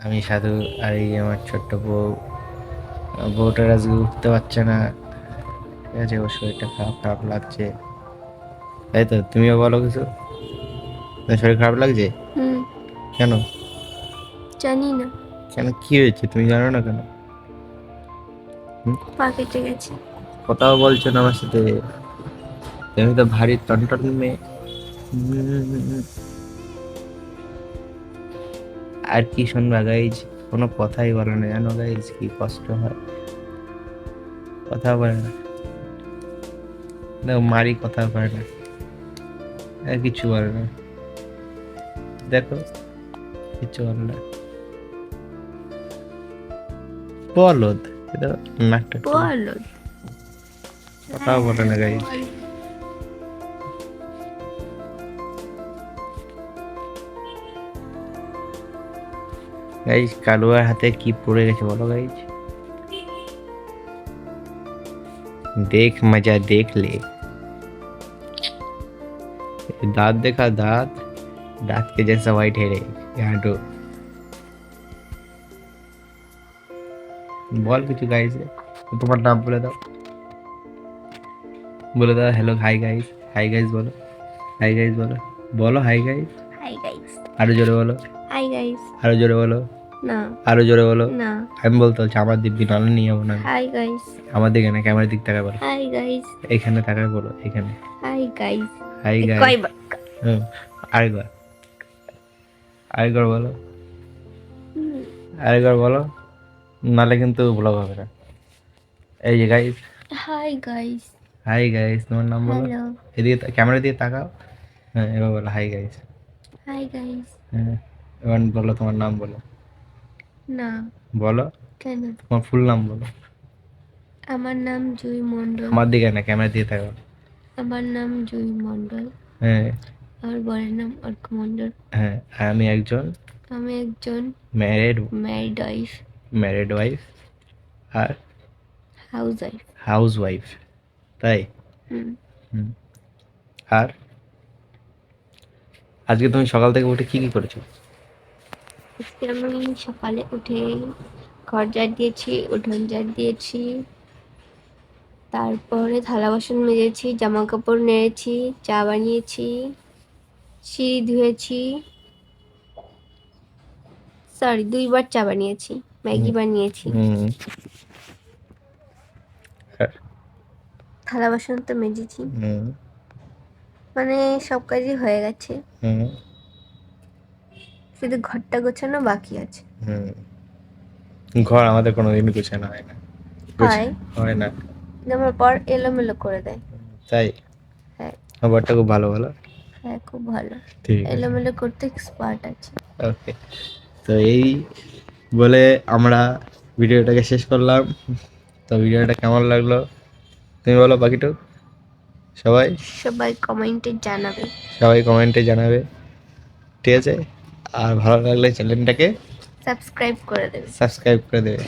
আমি সাধু, আর এই আমার ছোট্ট বউ। বউটার আজকে উঠতে পারছে না, ঠিক আছে, ওর শরীরটা খারাপ খারাপ লাগছে। তাই তো, তুমিও বলো কিছু। তোমার শরীর খারাপ লাগছে? হুম। কেন? জানি না। কেন, কি হয়েছে তুমি জানো না কেন? হুম? পা কেটে গেছে। কথাও বলছো না আমার সাথে, তুমি তো ভারী টনটন মেয়ে। হুম, আর কি শুনবা গাইজ? কোনো কথাই বলে না, জানো গাইজ কি কষ্ট হয়, কথা বলে না। দেখো মারি, কথা বলে না, আর কিছু বলে না, দেখো কিছু বলে না। বলদ, এটা নাকটা টেনে, বলো। কথাও বলে না গাইজ। বল। গাইজ কালুয়ার হাতে কি পড়ে গেছে বলো গাইজ? देख मजा देख ले। दांत देखा, दांत, दांत के जैसा वाइट है रे। यहाँ तो বল কিছু গাইজ, তোমার নাম বলে দাও, বলে দাও hello, hi guys, hi guys বলো, হাই গাইজ বলো, বলো হাই গাইজ। Hi guys. আরো জোরে বলো, হাই গাইস। আরো জোরে বলো, না। আরো জোরে বলো। না। আমি বলতে হচ্ছে আমার দিব্যি, নাহলে নিয়ে যাবো না আমি। Hi guys. আমার দিকে না, ক্যামেরার দিক তাকায় বলো, হাই গাইস। এখানে তাকায় বলো, এখানে। Hi guys. Hi guys. কয়বার? হুম, আরেকবার, আরেকবার বলো, হুম। আরেকবার বলো, নাহলে কিন্তু ব্লগ হবে না। এই যে guys, hi guys. Hi guys, তোমার নাম বলো। হ্যালো। এদিকে ক্যামেরা দিয়ে তাকাও। হ্যাঁ, এবার বলো হাই গাইস। Hi guys. হ্যাঁ, এবার বলো তোমার নাম বলো, না। বলো কেন? তোমার ফুল নাম বলো। আমার নাম জুই মণ্ডল। আমার দিকে না, ক্যামেরা দিয়ে তাকাও। আমার নাম জুই মণ্ডল। হ্যাঁ, আমার বরের নাম অর্ক মণ্ডল। হ্যাঁ, আর আমি একজন আমি একজন married, married wife. Married wife, আর হাউস ওয়াইফ। হাউস ওয়াইফ, তাই? হুম। হুম। আর আজকে তুমি সকাল থেকে উঠে কি কি করেছো? আজকে আমি সকালে উঠে ঘর ঝাড় দিয়েছি, উঠোন ঝাড় দিয়েছি, তারপরে থালা বাসন মেজেছি, জামা কাপড় নেড়েছি, চা বানিয়েছি, সিঁড়ি ধুয়েছি, সরি 2বার চা বানিয়েছি, ম্যাগি বানিয়েছি, হুম। আর থালা বাসন তো মেজেছি, হুম। মানে সব কাজই হয়ে গেছে, হুম। শুধু ঘরটা গোছানো বাকি আছে। হুম। ঘর আমাদের কোনোদিন গুছানো হয় না, হয়, হয় না। কিন্তু আমার পর এলোমেলো করে দেয়। তাই? হ্যাঁ। ব্যাপারটা খুব ভালো বলো। হ্যাঁ, খুব ভালো। ঠিক আছে, এলোমেলো করতে এক্সপার্ট আছে। ওকে। তো এই বলে আমরা ভিডিওটাকে শেষ করলাম। তো ভিডিওটা কেমন লাগলো তুমি বলো, বাকিটুকু সবাই, সবাই কমেন্টে জানাবে। সবাই কমেন্টে জানাবে, ঠিক আছে? আর ভালো লাগলে চ্যানেলটাকে সাবস্ক্রাইব করে দেবে। সাবস্ক্রাইব করে দেবে।